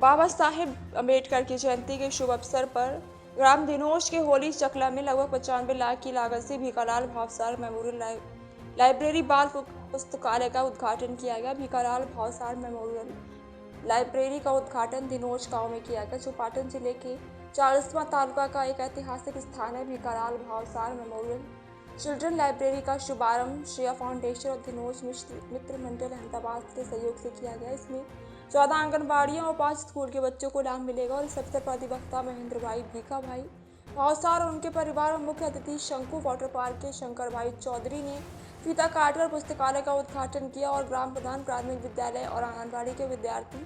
बाबा साहेब अम्बेडकर की जयंती के शुभ अवसर पर ग्राम दिनोश के होली चकला में लगभग 95 लाख की लागत से भीखालाल भावसार मेमोरियल लाइब्रेरी बाल पुस्तकालय का उद्घाटन किया गया। भीखालाल भावसार मेमोरियल लाइब्रेरी का उद्घाटन दिनोश गांव में किया गया, जो पाटन जिले के 40वां तालुका का एक ऐतिहासिक स्थान है। भीखालाल भावसार मेमोरियल चिल्ड्रन लाइब्रेरी का शुभारंभ श्रेया फाउंडेशन और दिनोश मित्र मंडल अहमदाबाद के सहयोग से किया गया। इसमें 14 आंगनबाड़ियों और 5 स्कूल के बच्चों को लाभ मिलेगा और इस अवसर पर अधिवक्ता महेंद्र भाई भीखा भाई भावसार और उनके परिवार और मुख्य अतिथि शंकु वाटर पार्क के शंकर भाई चौधरी ने फीता काटकर पुस्तकालय का उद्घाटन किया और ग्राम प्रधान प्राथमिक विद्यालय और आंगनबाड़ी के विद्यार्थी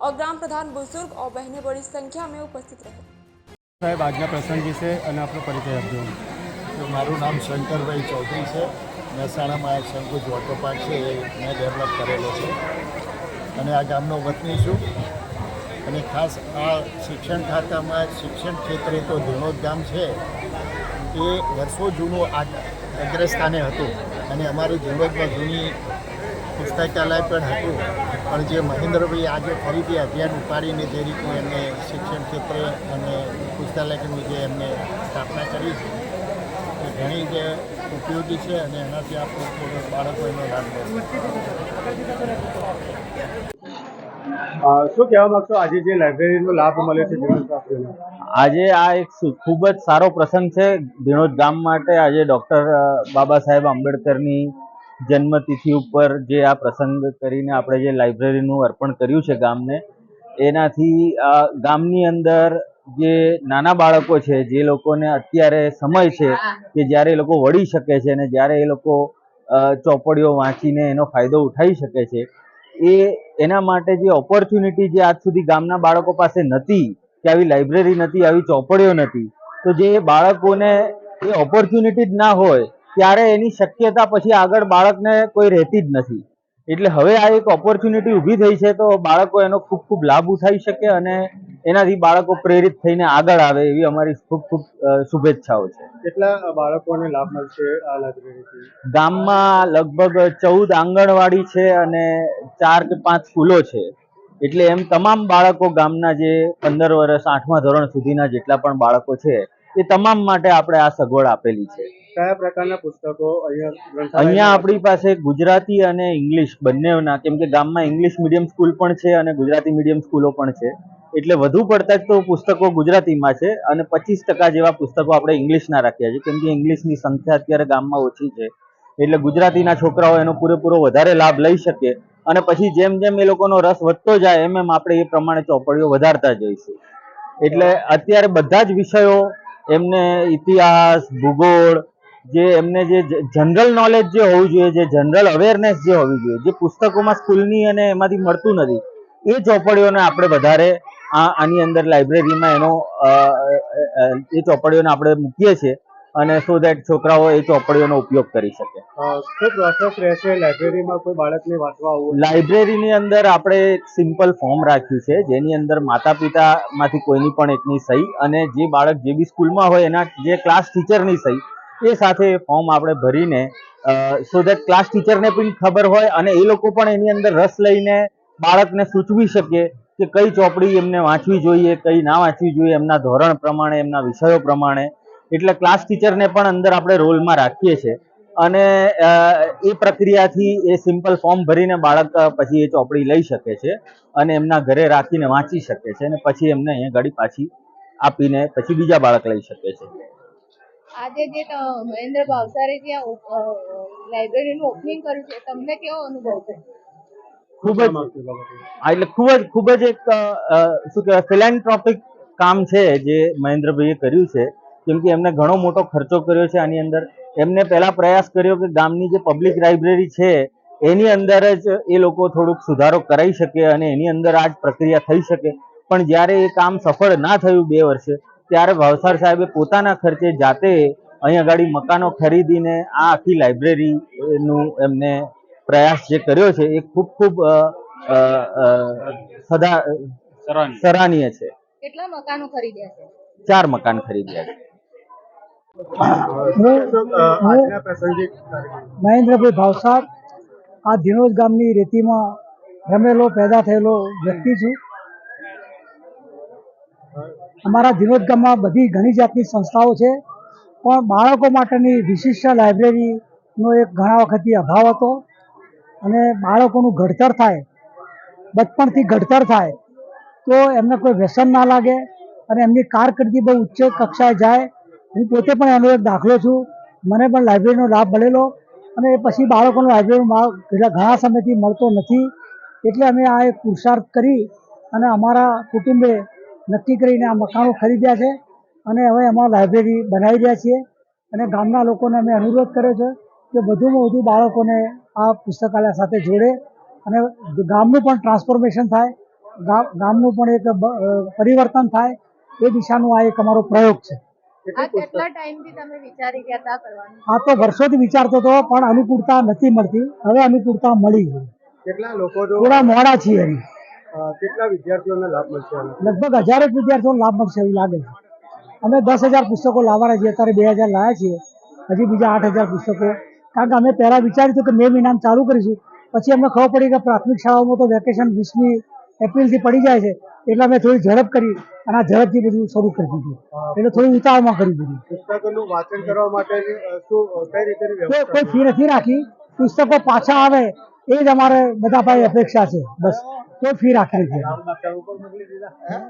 और ग्राम प्रधान बुजुर्ग और बहनें बड़ी संख्या में उपस्थित रहे। साहेब આજના પ્રસંગ વિશે અને આપણો પરિચય આપજો। મારું નામ શંકરભાઈ ચૌધરી છે। મહેસાણામાં એક શંકુજ વોટર પાર્ક છે એ મેં ડેવલપ કરેલો છે અને આ ગામનો વતની છું અને ખાસ આ શિક્ષણ ખાતામાં શિક્ષણ ક્ષેત્રે તો ધીણોદ ગામ છે એ વર્ષો જૂનું અગ્રસ્થાને હતું અને અમારી ધીણોદમાં જૂની પુસ્તકાલય પણ હતું, પણ જે મહેન્દ્રભાઈ આજે ફરીથી અભિયાન ઉપાડીને જે રીતનું એમને શિક્ષણ ક્ષેત્રે અને પુસ્તકાલયની જે એમને સ્થાપના કરી છે એ ઘણી જે ઉપયોગી છે અને એનાથી આ બાળકો એનો લાભ લે છે। શું કહેવા માગશો આજે જે લાઇબ્રેરીનો લાભ મળ્યો છે જીવનસાથીઓને? આજે આ એક ખૂબ જ સારો પ્રસંગ છે ધીણોદ ગામ માટે। આજે ડૉક્ટર બાબા સાહેબ આંબેડકરની જન્મતિથિ ઉપર જે આ પ્રસંગ કરીને આપણે જે લાઇબ્રેરીનું અર્પણ કર્યું છે ગામને, એનાથી ગામની અંદર જે નાના બાળકો છે, જે લોકોને અત્યારે સમય છે કે જ્યારે એ લોકો વળી શકે છે અને જ્યારે એ લોકો ચોપડીઓ વાંચીને એનો ફાયદો ઉઠાવી શકે છે, એના માટે જે ઓપોર્ચ્યુનિટી જે આજ સુધી ગામના બાળકો પાસે નથી, કે આવી લાઇબ્રેરી નથી, આવી ચોપડીઓ નથી, તો જે બાળકોને એ ઓપોર્ચ્યુનિટી જ ના હોય ત્યારે એની શક્યતા પછી આગળ બાળકને કોઈ રહેતી જ નથી। એટલે હવે આ એક ઓપોર્ચ્યુનિટી ઊભી થઈ છે તો બાળકો એનો ખૂબ ખૂબ લાભ ઉઠાવી શકે અને એનાથી બાળકો પ્રેરિત થઈને આગળ આવે એવી અમારી ખૂબ ખૂબ શુભેચ્છાઓ છે। કેટલા બાળકોને લાભ મળશે આ લાઇબ્રેરીથી? ગામમાં લગભગ 14 આંગણવાડી છે અને 4 કે 5 સ્કૂલો છે, એટલે એમ તમામ બાળકો ગામના જે 15 વર્ષ 8મા ધોરણ સુધીના જેટલા પણ બાળકો છે એ તમામ માટે આપણે આ સગવડ આપેલી છે। કયા પ્રકારના પુસ્તકો અહીંયા આપણી પાસે ગુજરાતી અને ઇંગ્લિશ બંનેના, કેમ કે ગામમાં ઇંગ્લિશ મીડિયમ સ્કૂલ પણ છે અને ગુજરાતી મીડિયમ સ્કૂલો પણ છે, એટલે વધુ પડતા જ તો પુસ્તકો ગુજરાતીમાં છે અને 25% જેવા પુસ્તકો આપણે ઇંગ્લિશના રાખ્યા છે, કેમ કે ઇંગ્લિશની સંખ્યા અત્યારે ગામમાં ઓછી છે, એટલે ગુજરાતીના છોકરાઓ એનો પૂરેપૂરો વધારે લાભ લઈ શકે અને પછી જેમ જેમ એ લોકોનો રસ વધતો જાય એમ એમ આપણે એ પ્રમાણે ચોપડીઓ વધારતા જઈશું। એટલે અત્યારે બધા જ વિષયો એમને ઇતિહાસ, ભૂગોળ, જે એમને જે જનરલ નોલેજ જે હોવું જોઈએ, જે જનરલ અવેરનેસ જે હોવી જોઈએ, જે પુસ્તકોમાં સ્કૂલની અને એમાંથી મળતું નથી, એ ચોપડીઓને આપણે વધારે આની અંદર લાઇબ્રેરીમાં એનો એ ચોપડીઓને આપણે મૂકીએ છીએ અને સો દેટ છોકરાઓ એ ચોપડીઓનો ઉપયોગ કરી શકે। શું પ્રોસેસ રહેશે લાઇબ્રેરીમાં કોઈ બાળકને વાંચવા આવવું? લાઇબ્રેરીની અંદર આપણે એક સિમ્પલ ફોર્મ રાખ્યું છે જેની અંદર માતા પિતામાંથી કોઈની પણ એકની સહી અને જે બાળક જે બી સ્કૂલમાં હોય એના જે ક્લાસ ટીચરની સહી, એ સાથે ફોર્મ આપણે ભરીને સો દેટ ક્લાસ ટીચરને પણ ખબર હોય અને એ લોકો પણ એની અંદર રસ લઈને બાળકને સૂચવી શકે કે કઈ ચોપડી એમને વાંચવી જોઈએ, કઈ ના વાંચવી જોઈએ, એમના ધોરણ પ્રમાણે, એમના વિષયો પ્રમાણે। એટલે ક્લાસ ટીચરને પણ અંદર આપણે રોલમાં રાખીએ છીએ અને એ પ્રક્રિયાથી એ સિમ્પલ ફોર્મ ભરીને બાળક પછી એ ચોપડી લઈ શકે છે અને એમના ઘરે રાખીને વાંચી શકે છે અને પછી એમને અહીંયા ગાડી પાછી આપીને પછી બીજા બાળક લઈ શકે છે। આજે જે મહેન્દ્ર ભાવસારે ત્યાં લાઇબ્રેરીનું ઓપનિંગ કર્યું છે, તમને કેવો અનુભવ છે? ખૂબ જ એટલે ખૂબ જ એક શું કહેવાય ફિલેન્થ્રોપિક કામ છે જે મહેન્દ્રભાઈએ કર્યું છે, કેમ કે એમને ઘણો મોટો ખર્ચો કર્યો છે આની અંદર। એમને પહેલા પ્રયાસ કર્યો કે ગામની જે પબ્લિક લાઇબ્રેરી છે એની અંદર જ એ લોકો થોડુંક સુધારો કરાવી શકે અને એની અંદર આ જ પ્રક્રિયા થઈ શકે, પણ જ્યારે એ કામ સફળ ના થયું 2 વર્ષે, ત્યારે ભાવસાર સાહેબે પોતાના ખર્ચે જાતે અહીંયા ગાડી મકાનો ખરીદીને આ આખી લાઇબ્રેરીનું એમને પ્રયાસ જે કર્યો છે એ ખૂબ ખૂબ સરાહનીય છે। કેટલા મકાનો ખરીદ્યા છે? 4 મકાન ખરીદ્યા છે। મહેન્દ્રભાઈ ભાવસાર, આ ધીણોદ ગામની રેતીમાં રમેલો પેદા થયેલો વ્યક્તિ છું અમારા ધીનોજ ગામમાં બધી ઘણી જાતની સંસ્થાઓ છે, પણ બાળકો માટેની વિશિષ્ટ લાઇબ્રેરીનો એક ઘણા વખતથી અભાવ હતો. અને બાળકોનું ઘડતર થાય, બચપણથી ઘડતર થાય તો એમને કોઈ વ્યસન ના લાગે અને એમની કારકિર્દી બહુ ઉચ્ચ કક્ષાએ જાય. હું પોતે પણ એનો એક દાખલો છું. મને પણ લાઇબ્રેરીનો લાભ મળેલો અને એ પછી બાળકોનો લાઇબ્રેરીનો ઘણા સમયથી મળતો નથી. એટલે અમે આ એક પુરુષાર્થ કરી અને અમારા કુટુંબે નક્કી કરીને આ મકાનો ખરીદ્યા છે અને હવે એમાં લાઇબ્રેરી બનાવી રહ્યા છીએ. અને ગામના લોકોને અમે અનુરોધ કર્યો છે કે વધુમાં વધુ બાળકોને આ પુસ્તકાલય સાથે જોડે અને ગામનું પણ ટ્રાન્સફોર્મેશન થાય, ગામનું પણ એક પરિવર્તન થાય, એ દિશાનો આ એક અમારો પ્રયોગ છે. આ કેટલા ટાઈમથી તમે વિચારી ગયા હતા કરવાનું? આ તો વર્ષોથી વિચારતો હતો, પણ અનુકૂળતા નથી મળતી. હવે અનુકૂળતા મળી ગઈ. કેટલા લોકો થોડા મોડા છીએ એની. કેટલા વિદ્યાર્થીઓને લાભ મળશે? લગભગ 1000 વિદ્યાર્થીઓને લાભ મળશે એવું લાગે છે. અમે 10,000 પુસ્તકો લાવવાના છીએ, અત્યારે 2000 લાવ્યા છીએ, હજી બીજા 8000 પુસ્તકો. કારણ કે અમે પહેલાં વિચાર્યું હતું કે મે મહિનામાં ચાલુ કરીશું, પછી અમને ખબર પડી કે પ્રાથમિક શાળાઓમાં તો વેકેશન 20મી એપ્રિલથી પડી જાય છે, એટલે અમે થોડી ઝડપ કરી અને આ ઝડપથી બધું શરૂ કરી દીધું. એટલે થોડી ઉતાવળમાં કરી દીધું. પુસ્તકોનું વાંચન કરવા માટે કઈ રીતેની વ્યવસ્થા? કોઈ ફી નથી રાખી. પુસ્તકો પાછા આવે એ જ અમારે બધા પાસે અપેક્ષા છે. બસ કોઈ ફી રાખી નથી.